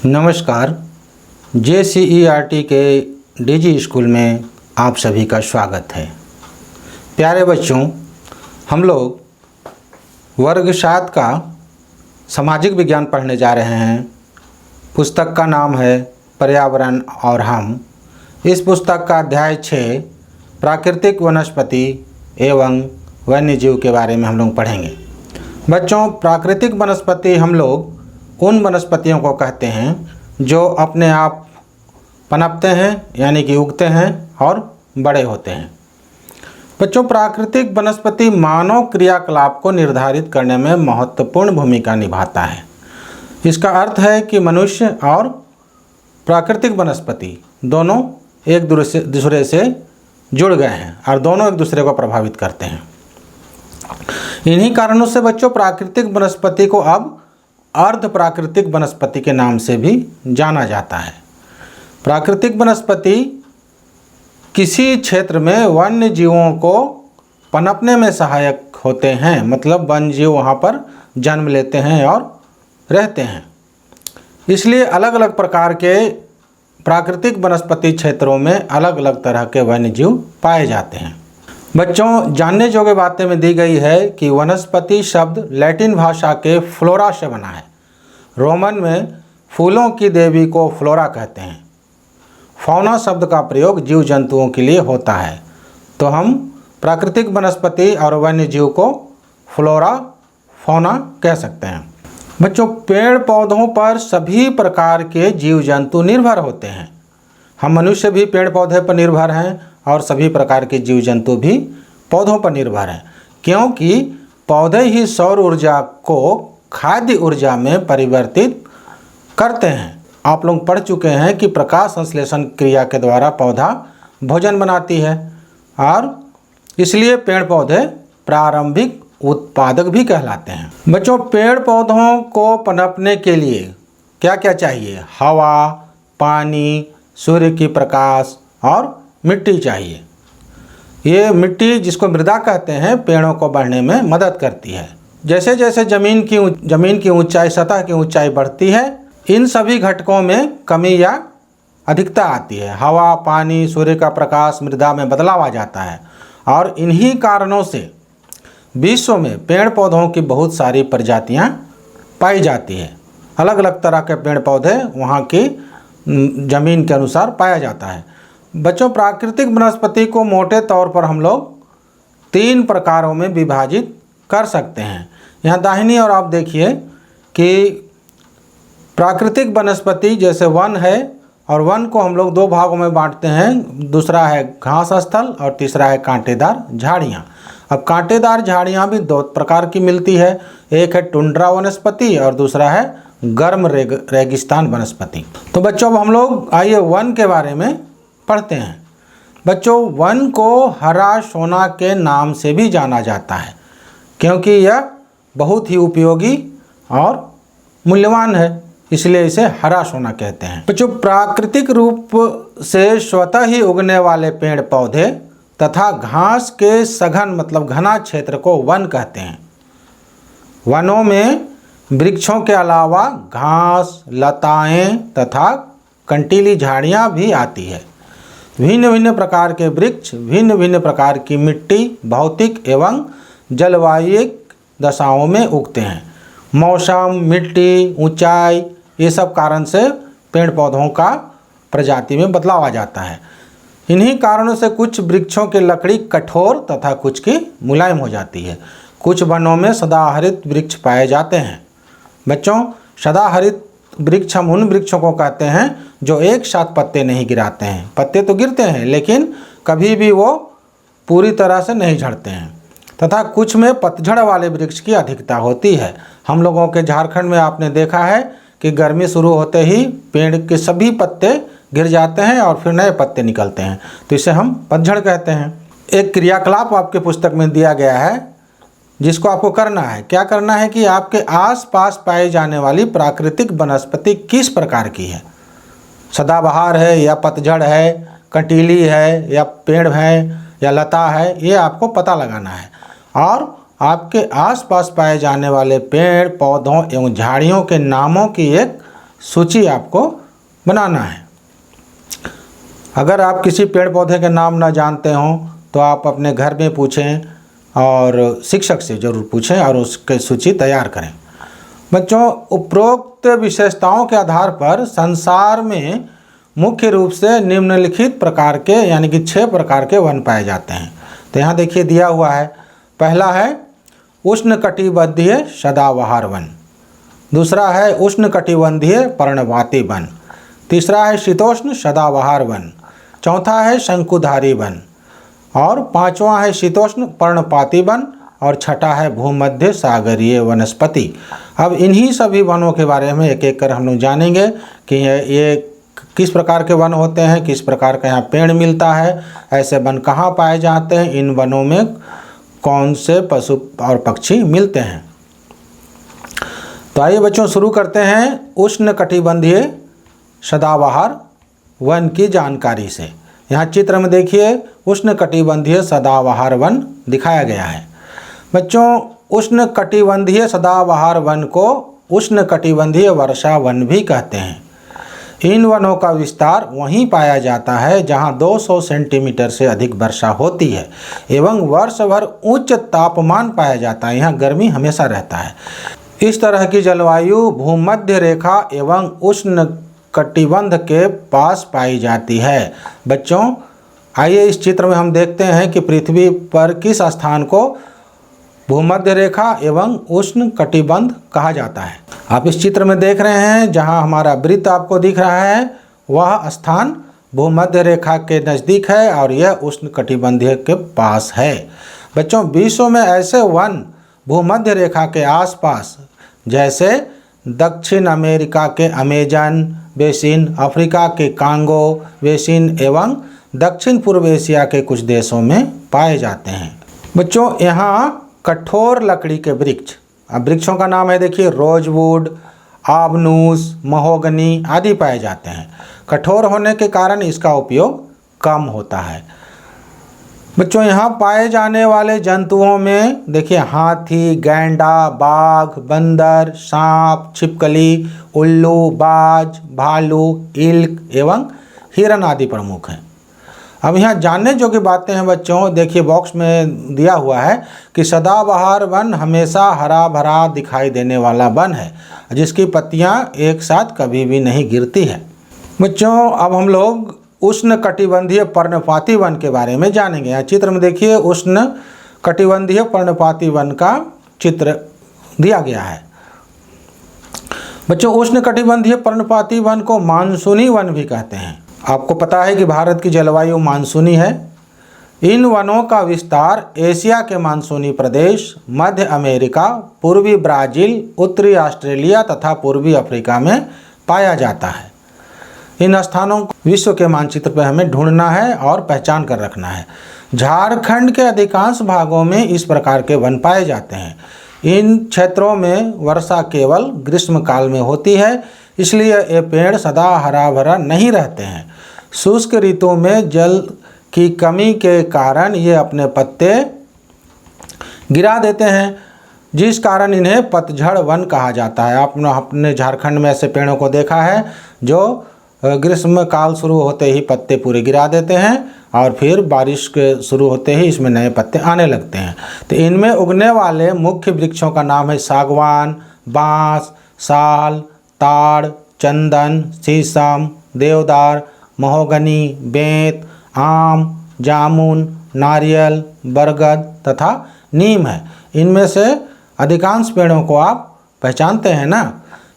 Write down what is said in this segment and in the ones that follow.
नमस्कार। JCERT के DG school में आप सभी का स्वागत है। प्यारे बच्चों, हम लोग वर्ग 7 का सामाजिक विज्ञान पढ़ने जा रहे हैं। पुस्तक का नाम है पर्यावरण और हम। इस पुस्तक का अध्याय 6 प्राकृतिक वनस्पति एवं वन्यजीव के बारे में हम लोग पढ़ेंगे। बच्चों, प्राकृतिक वनस्पति हम लोग उन वनस्पतियों को कहते हैं जो अपने आप पनपते हैं, यानी कि उगते हैं और बड़े होते हैं। बच्चों, प्राकृतिक वनस्पति मानव क्रियाकलाप को निर्धारित करने में महत्वपूर्ण भूमिका निभाता है। इसका अर्थ है कि मनुष्य और प्राकृतिक वनस्पति दोनों एक दूसरे से जुड़ गए हैं और दोनों एक दूसरे को प्रभावित करते हैं। इन्हीं कारणों से बच्चों, प्राकृतिक वनस्पति को अब अर्ध प्राकृतिक वनस्पति के नाम से भी जाना जाता है। प्राकृतिक वनस्पति किसी क्षेत्र में वन्य जीवों को पनपने में सहायक होते हैं, मतलब वन्य जीव वहाँ पर जन्म लेते हैं और रहते हैं। इसलिए अलग अलग प्रकार के प्राकृतिक वनस्पति क्षेत्रों में अलग अलग तरह के वन्य जीव पाए जाते हैं। बच्चों, जानने योग्य बातें में दी गई है कि वनस्पति शब्द लैटिन भाषा के फ्लोरा से बना है। रोमन में फूलों की देवी को फ्लोरा कहते हैं। फौना शब्द का प्रयोग जीव जंतुओं के लिए होता है, तो हम प्राकृतिक वनस्पति और वन्य जीव को फ्लोरा फौना कह सकते हैं। बच्चों, पेड़ पौधों पर सभी प्रकार के जीव जंतु निर्भर होते हैं। हम मनुष्य भी पेड़ पौधे पर निर्भर हैं और सभी प्रकार के जीव जंतु भी पौधों पर निर्भर हैं, क्योंकि पौधे ही सौर ऊर्जा को खाद्य ऊर्जा में परिवर्तित करते हैं। आप लोग पढ़ चुके हैं कि प्रकाश संश्लेषण क्रिया के द्वारा पौधा भोजन बनाती है और इसलिए पेड़ पौधे प्रारंभिक उत्पादक भी कहलाते हैं। बच्चों, पेड़ पौधों को पनपने के लिए क्या क्या चाहिए? हवा, पानी, सूर्य की प्रकाश और मिट्टी चाहिए। ये मिट्टी, जिसको मृदा कहते हैं, पेड़ों को बढ़ने में मदद करती है। जैसे जैसे जमीन की ऊंचाई, सतह की ऊंचाई बढ़ती है, इन सभी घटकों में कमी या अधिकता आती है। हवा, पानी, सूर्य का प्रकाश, मृदा में बदलाव आ जाता है और इन्हीं कारणों से विश्व में पेड़ पौधों की बहुत सारी प्रजातियां पाई जाती है। अलग अलग तरह के पेड़ पौधे वहाँ की जमीन के अनुसार पाया जाता है। बच्चों, प्राकृतिक वनस्पति को मोटे तौर पर हम लोग 3 प्रकारों में विभाजित कर सकते हैं। यहाँ दाहिनी ओर आप देखिए कि प्राकृतिक वनस्पति जैसे वन है, और वन को हम लोग 2 भागों में बांटते हैं। दूसरा है घास स्थल और तीसरा है कांटेदार झाड़ियाँ। अब कांटेदार झाड़ियाँ भी 2 प्रकार की मिलती है। एक है टुंड्रा वनस्पति और दूसरा है गर्म रेगिस्तान वनस्पति। तो बच्चों, अब हम लोग आइए वन के बारे में पढ़ते हैं। बच्चों, वन को हरा सोना के नाम से भी जाना जाता है, क्योंकि यह बहुत ही उपयोगी और मूल्यवान है, इसलिए इसे हरा सोना कहते हैं। बच्चों, प्राकृतिक रूप से स्वतः ही उगने वाले पेड़ पौधे तथा घास के सघन मतलब घना क्षेत्र को वन कहते हैं। वनों में वृक्षों के अलावा घास, लताएं तथा कंटीली झाड़ियाँ भी आती है। भिन्न भिन्न प्रकार के वृक्ष भिन्न भिन्न प्रकार की मिट्टी, भौतिक एवं जलवायिक दशाओं में उगते हैं। मौसम, मिट्टी, ऊंचाई, ये सब कारण से पेड़ पौधों का प्रजाति में बदलाव आ जाता है। इन्हीं कारणों से कुछ वृक्षों की लकड़ी कठोर तथा कुछ की मुलायम हो जाती है। कुछ वनों में सदाहरित वृक्ष पाए जाते हैं। बच्चों, सदाहरित वृक्ष हम उन वृक्षों को कहते हैं जो एक साथ पत्ते नहीं गिराते हैं। पत्ते तो गिरते हैं, लेकिन कभी भी वो पूरी तरह से नहीं झड़ते हैं। तथा कुछ में पतझड़ वाले वृक्ष की अधिकता होती है। हम लोगों के झारखंड में आपने देखा है कि गर्मी शुरू होते ही पेड़ के सभी पत्ते गिर जाते हैं और फिर नए पत्ते निकलते हैं, तो इसे हम पतझड़ कहते हैं। एक क्रियाकलाप आपके पुस्तक में दिया गया है, जिसको आपको करना है। क्या करना है कि आपके आसपास पाई जाने वाली प्राकृतिक वनस्पति किस प्रकार की है, सदाबहार है या पतझड़ है, कंटीली है या पेड़ है या लता है, ये आपको पता लगाना है। और आपके आसपास पाए जाने वाले पेड़ पौधों एवं झाड़ियों के नामों की एक सूची आपको बनाना है। अगर आप किसी पेड़ पौधे के नाम न जानते हों तो आप अपने घर में पूछें और शिक्षक से ज़रूर पूछें और उसकी सूची तैयार करें। बच्चों, उपरोक्त विशेषताओं के आधार पर संसार में मुख्य रूप से निम्नलिखित प्रकार के यानी कि 6 प्रकार के वन पाए जाते हैं। तो यहाँ देखिए दिया हुआ है। पहला है उष्णकटिबंधीय सदाबहार वन, दूसरा है उष्णकटिबंधीय पर्णपाती वन, तीसरा है शीतोष्ण सदाबहार वन, चौथा है शंकुधारी वन और पांचवा है शीतोष्ण पर्णपाती वन और छठा है भूमध्य सागरीय वनस्पति। अब इन्हीं सभी वनों के बारे में एक एक कर हम लोग जानेंगे कि ये किस प्रकार के वन होते हैं, किस प्रकार का यहाँ पेड़ मिलता है, ऐसे वन कहाँ पाए जाते हैं, इन वनों में कौन से पशु और पक्षी मिलते हैं। तो आइए बच्चों शुरू करते हैं उष्णकटिबंधीय सदाबहार वन की जानकारी से। यहाँ चित्र में देखिए उष्णकटिबंधीय सदाबहार वन दिखाया गया है। बच्चों, उष्णकटिबंधीय सदाबहार वन को उष्णकटिबंधीय वर्षा वन भी कहते हैं। इन वनों का विस्तार वहीं पाया जाता है जहां 200 सेंटीमीटर से अधिक वर्षा होती है एवं वर्ष भर उच्च तापमान पाया जाता है। यहाँ गर्मी हमेशा रहता है। इस तरह की जलवायु भूमध्य रेखा एवं उष्ण कटिबंध के पास पाई जाती है। बच्चों, आइए इस चित्र में हम देखते हैं कि पृथ्वी पर किस स्थान को भूमध्य रेखा एवं उष्ण कटिबंध कहा जाता है। आप इस चित्र में देख रहे हैं जहां हमारा वृत्त आपको दिख रहा है, वह स्थान भूमध्य रेखा के नज़दीक है और यह उष्ण कटिबंधीय के पास है। बच्चों, विश्व में ऐसे वन भूमध्य रेखा के आसपास जैसे दक्षिण अमेरिका के अमेजन बेसिन, अफ्रीका के कांगो बेसिन एवं दक्षिण पूर्व एशिया के कुछ देशों में पाए जाते हैं। बच्चों, यहाँ कठोर लकड़ी के वृक्ष, अब वृक्षों का नाम है देखिए रोजवुड, आबनूस, महोगनी आदि पाए जाते हैं। कठोर होने के कारण इसका उपयोग कम होता है। बच्चों, यहाँ पाए जाने वाले जंतुओं में देखिए हाथी, गैंडा, बाघ, बंदर, सांप, छिपकली, उल्लू, बाज, भालू, इल्क एवं हिरन आदि प्रमुख हैं। अब यहाँ जानने योग्य बातें हैं बच्चों, देखिए बॉक्स में दिया हुआ है कि सदाबहार वन हमेशा हरा भरा दिखाई देने वाला वन है जिसकी पत्तियाँ एक साथ कभी भी नहीं गिरती है। बच्चों, अब हम लोग उष्ण कटिबंधीय पर्णपाती वन के बारे में जानेंगे। यहाँ चित्र में देखिए उष्ण कटिबंधीय पर्णपाती वन का चित्र दिया गया है। बच्चों, उष्ण कटिबंधीय पर्णपाती वन को मानसूनी वन भी कहते हैं। आपको पता है कि भारत की जलवायु मानसूनी है। इन वनों का विस्तार एशिया के मानसूनी प्रदेश, मध्य अमेरिका, पूर्वी ब्राज़ील, उत्तरी ऑस्ट्रेलिया तथा पूर्वी अफ्रीका में पाया जाता है। इन स्थानों को विश्व के मानचित्र पर हमें ढूंढना है और पहचान कर रखना है। झारखंड के अधिकांश भागों में इस प्रकार के वन पाए जाते हैं। इन क्षेत्रों में वर्षा केवल ग्रीष्म काल में होती है, इसलिए ये पेड़ सदा हरा भरा नहीं रहते हैं। शुष्क ऋतु में जल की कमी के कारण ये अपने पत्ते गिरा देते हैं, जिस कारण इन्हें पतझड़ वन कहा जाता है। आपने अपने झारखंड में ऐसे पेड़ों को देखा है जो ग्रीष्म काल शुरू होते ही पत्ते पूरे गिरा देते हैं और फिर बारिश के शुरू होते ही इसमें नए पत्ते आने लगते हैं। तो इनमें उगने वाले मुख्य वृक्षों का नाम है सागवान, बांस, साल, ताड़, चंदन, शीशम, देवदार, महोगनी, बेंत, आम, जामुन, नारियल, बरगद तथा नीम है। इनमें से अधिकांश पेड़ों को आप पहचानते हैं ना।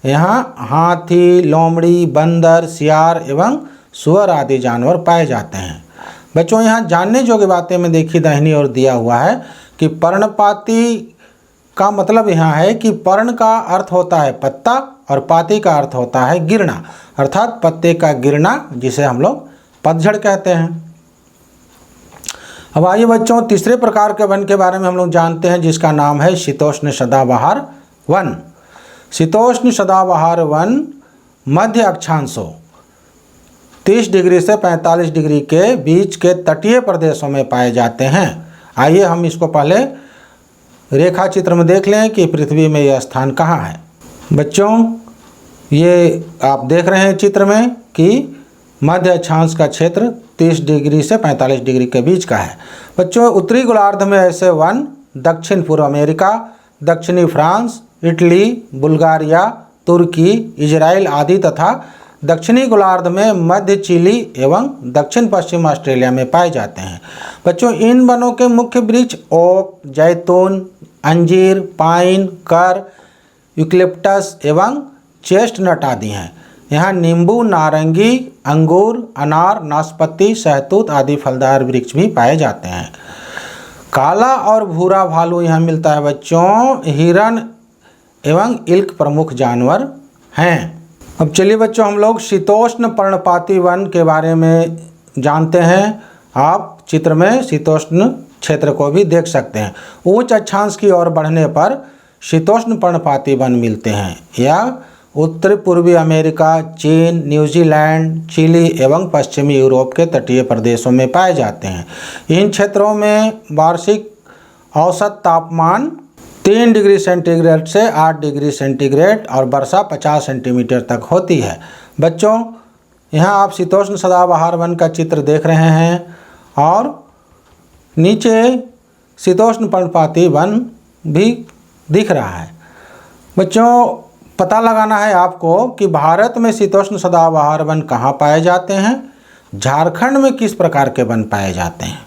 यहाँ हाथी, लोमड़ी, बंदर, सियार एवं सुअर आदि जानवर पाए जाते हैं। बच्चों, यहाँ जानने योग्य बातें में देखिए दाहिनी ओर दिया हुआ है कि पर्णपाती का मतलब यहाँ है कि पर्ण का अर्थ होता है पत्ता और पाती का अर्थ होता है गिरना, अर्थात पत्ते का गिरना, जिसे हम लोग पतझड़ कहते हैं। अब आइए बच्चों, तीसरे प्रकार के वन के बारे में हम लोग जानते हैं जिसका नाम है शीतोष्ण सदाबहार वन। शीतोष्ण सदाबहार वन मध्य अक्षांशों 30 डिग्री से 45 डिग्री के बीच के तटीय प्रदेशों में पाए जाते हैं। आइए हम इसको पहले रेखा चित्र में देख लें कि पृथ्वी में यह स्थान कहाँ है। बच्चों, ये आप देख रहे हैं चित्र में कि मध्य अक्षांश का क्षेत्र 30 डिग्री से 45 डिग्री के बीच का है। बच्चों, उत्तरी गोलार्ध में ऐसे वन दक्षिण पूर्व अमेरिका, दक्षिणी फ्रांस, इटली, बुल्गारिया, तुर्की, इजराइल आदि तथा दक्षिणी गोलार्ध में मध्य चिली एवं दक्षिण पश्चिम ऑस्ट्रेलिया में पाए जाते हैं। बच्चों, इन वनों के मुख्य वृक्ष ओक, जैतून, अंजीर, पाइन, कर, यूकलिप्टस एवं चेस्टनट आदि हैं। यहाँ नींबू, नारंगी, अंगूर, अनार, नाशपाती, शहतूत आदि फलदार वृक्ष भी पाए जाते हैं। काला और भूरा भालू यहाँ मिलता है बच्चों। हिरन एवं इल्क प्रमुख जानवर हैं। अब चलिए बच्चों, हम लोग शीतोष्ण पर्णपाती वन के बारे में जानते हैं। आप चित्र में शीतोष्ण क्षेत्र को भी देख सकते हैं। उच्च अक्षांश की ओर बढ़ने पर शीतोष्ण पर्णपाती वन मिलते हैं। यह उत्तर पूर्वी अमेरिका, चीन, न्यूजीलैंड, चिली एवं पश्चिमी यूरोप के तटीय प्रदेशों में पाए जाते हैं। इन क्षेत्रों में वार्षिक औसत तापमान 3 डिग्री सेंटीग्रेड से 8 डिग्री सेंटीग्रेड और वर्षा 50 सेंटीमीटर तक होती है। बच्चों, यहाँ आप शीतोष्ण सदाबहार वन का चित्र देख रहे हैं और नीचे शीतोष्ण पर्णपाती वन भी दिख रहा है। बच्चों, पता लगाना है आपको कि भारत में शीतोष्ण सदाबहार वन कहाँ पाए जाते हैं, झारखंड में किस प्रकार के वन पाए जाते हैं,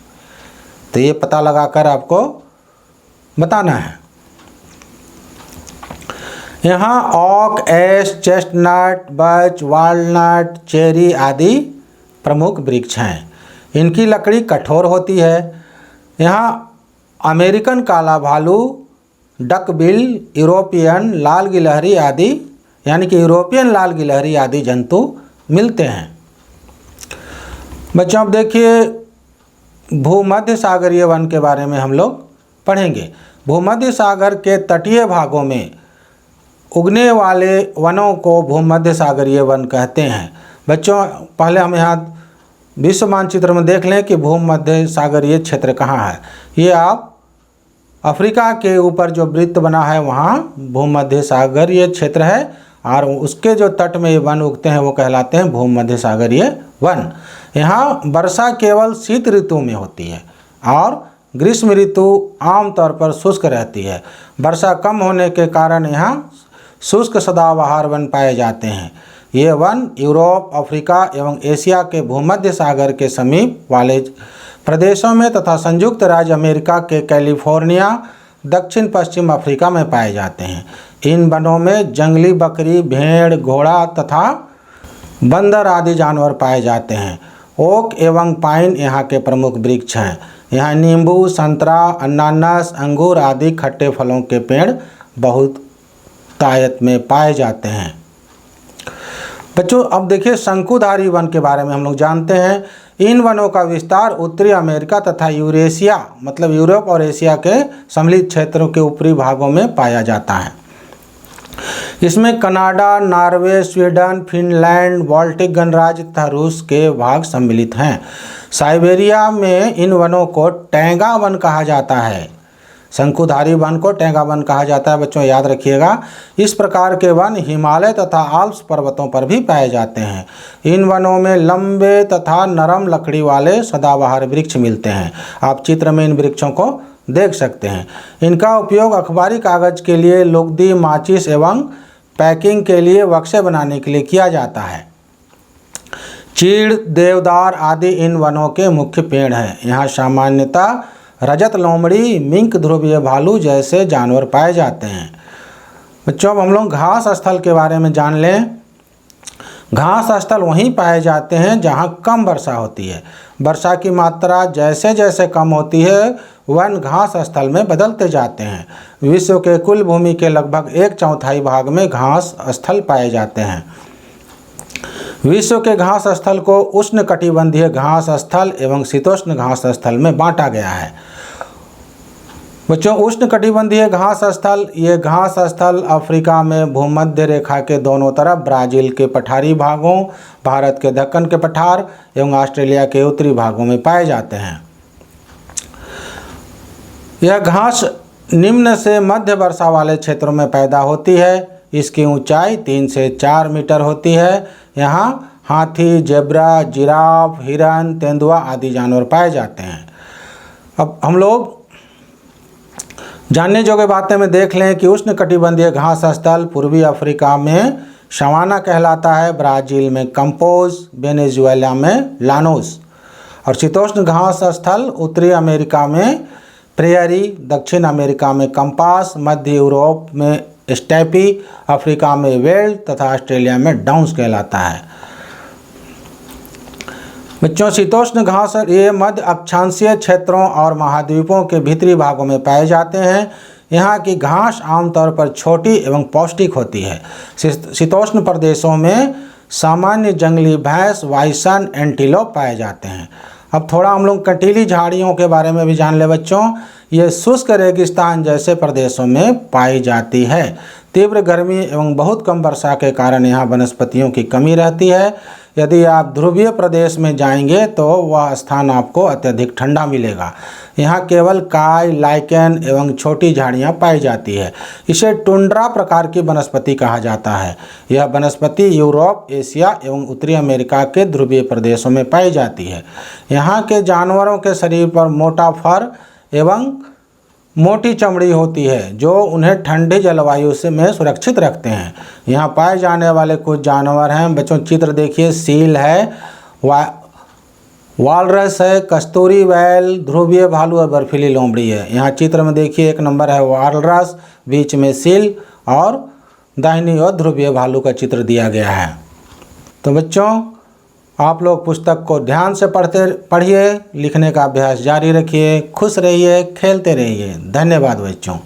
तो ये पता लगाकर आपको बताना है। यहाँ ओक, एश, चेस्टनट, बर्च, वॉलनट, चेरी आदि प्रमुख वृक्ष हैं। इनकी लकड़ी कठोर होती है। यहाँ अमेरिकन काला भालू, डकबिल, यूरोपियन लाल गिलहरी आदि यानी कि यूरोपियन लाल गिलहरी आदि जंतु मिलते हैं। बच्चों, अब देखिए भूमध्य सागरीय वन के बारे में हम लोग पढ़ेंगे। भूमध्य सागर के तटीय भागों में उगने वाले वनों को भूमध्य सागरीय वन कहते हैं। बच्चों, पहले हम यहाँ विश्व मानचित्र में देख लें कि भूमध्य सागरीय क्षेत्र कहाँ है। ये आप अफ्रीका के ऊपर जो वृत्त बना है वहाँ भूमध्य सागरीय क्षेत्र है और उसके जो तट में ये वन उगते हैं वो कहलाते हैं भूमध्य सागरीय वन। यहाँ वर्षा केवल शीत ऋतु में होती है और ग्रीष्म ऋतु आमतौर पर शुष्क रहती है। वर्षा कम होने के कारण यहाँ शुष्क सदाबहार वन पाए जाते हैं। ये वन यूरोप, अफ्रीका एवं एशिया के भूमध्य सागर के समीप वाले प्रदेशों में तथा संयुक्त राज्य अमेरिका के कैलिफोर्निया, दक्षिण पश्चिम अफ्रीका में पाए जाते हैं। इन वनों में जंगली बकरी, भेड़, घोड़ा तथा बंदर आदि जानवर पाए जाते हैं। ओक एवं पाइन यहाँ के प्रमुख वृक्ष हैं। यहाँ नींबू, संतरा, अनानास, अंगूर आदि खट्टे फलों के पेड़ बहुत तायत में पाए जाते हैं। बच्चों, अब देखिए शंकुधारी वन के बारे में हम लोग जानते हैं। इन वनों का विस्तार उत्तरी अमेरिका तथा यूरेशिया मतलब यूरोप और एशिया के सम्मिलित क्षेत्रों के ऊपरी भागों में पाया जाता है। इसमें Canada, Norway, Sweden, Finland, Baltic गणराज्य तथा रूस के भाग सम्मिलित हैं। साइबेरिया में इन वनों को टैंगा वन कहा जाता है। शंकुधारी वन को टैंगा वन कहा जाता है। बच्चों, याद रखिएगा। इस प्रकार के वन हिमालय तथा आल्प्स पर्वतों पर भी पाए जाते हैं। इन वनों में लंबे तथा नरम लकड़ी वाले सदाबहार वृक्ष मिलते हैं। आप चित्र में इन वृक्षों को देख सकते हैं। इनका उपयोग अखबारी कागज के लिए, लुगदी, माचिस एवं पैकिंग के लिए बक्से बनाने के लिए किया जाता है। चीड़, देवदार आदि इन वनों के मुख्य पेड़ हैं। यहाँ सामान्यतः रजत लोमड़ी, मिंक, ध्रुवीय भालू जैसे जानवर पाए जाते हैं। बच्चों, अब हम लोग घास स्थल के बारे में जान लें। घास स्थल वहीं पाए जाते हैं जहाँ कम वर्षा होती है। वर्षा की मात्रा जैसे जैसे कम होती है वन घास स्थल में बदलते जाते हैं। विश्व के कुल भूमि के लगभग 1/4 भाग में घास स्थल पाए जाते हैं। विश्व के घास स्थल को उष्णकटिबंधीय घास स्थल एवं शीतोष्ण घास स्थल में बांटा गया है। बच्चों, उष्णकटिबंधीय घास स्थल, ये घास स्थल अफ्रीका में भूमध्य रेखा के दोनों तरफ, ब्राज़ील के पठारी भागों, भारत के दक्कन के पठार एवं ऑस्ट्रेलिया के उत्तरी भागों में पाए जाते हैं। यह घास निम्न से मध्य वर्षा वाले क्षेत्रों में पैदा होती है। इसकी ऊंचाई 3 से 4 मीटर होती है। यहाँ हाथी, जेब्रा, जिराफ, हिरन, तेंदुआ आदि जानवर पाए जाते हैं। अब हम लोग जानने जोगे बातें में देख लें कि उष्णकटिबंधीय घास स्थल पूर्वी अफ्रीका में सवाना कहलाता है, ब्राज़ील में कंपोज, वेनेजुएला में लानोस। और शीतोष्ण घास स्थल उत्तरी अमेरिका में प्रेयरी, दक्षिण अमेरिका में कंपास, मध्य यूरोप में स्टेपी, अफ्रीका में वेल्ड तथा ऑस्ट्रेलिया में डाउन्स कहलाता है। बच्चों, शीतोष्ण घास ये मध्य अक्षांशीय क्षेत्रों और महाद्वीपों के भीतरी भागों में पाए जाते हैं। यहाँ की घास आमतौर पर छोटी एवं पौष्टिक होती है। शीतोष्ण प्रदेशों में सामान्य जंगली भैंस, बाइसन, एंटीलोप पाए जाते हैं। अब थोड़ा हम लोग कंटीली झाड़ियों के बारे में भी जान ले बच्चों। ये शुष्क रेगिस्तान जैसे प्रदेशों में पाई जाती है। तीव्र गर्मी एवं बहुत कम वर्षा के कारण यहाँ वनस्पतियों की कमी रहती है। यदि आप ध्रुवीय प्रदेश में जाएंगे तो वह स्थान आपको अत्यधिक ठंडा मिलेगा। यहाँ केवल काय, लाइकेन एवं छोटी झाड़ियाँ पाई जाती है। इसे टुंड्रा प्रकार की वनस्पति कहा जाता है। यह वनस्पति यूरोप, एशिया एवं उत्तरी अमेरिका के ध्रुवीय प्रदेशों में पाई जाती है। यहाँ के जानवरों के शरीर पर मोटा फर एवं मोटी चमड़ी होती है जो उन्हें ठंडी जलवायु से में सुरक्षित रखते हैं। यहाँ पाए जाने वाले कुछ जानवर हैं बच्चों, चित्र देखिए। सील है, वालरस है, कस्तूरी वैल, ध्रुवीय भालू और बर्फीली लोमड़ी है। यहाँ चित्र में देखिए 1 नंबर है वालरस, बीच में सील और दाहिनी ओर ध्रुवीय भालू का चित्र दिया गया है। तो बच्चों, आप लोग पुस्तक को ध्यान से पढ़िए, लिखने का अभ्यास जारी रखिए, खुश रहिए, खेलते रहिए। धन्यवाद बच्चों।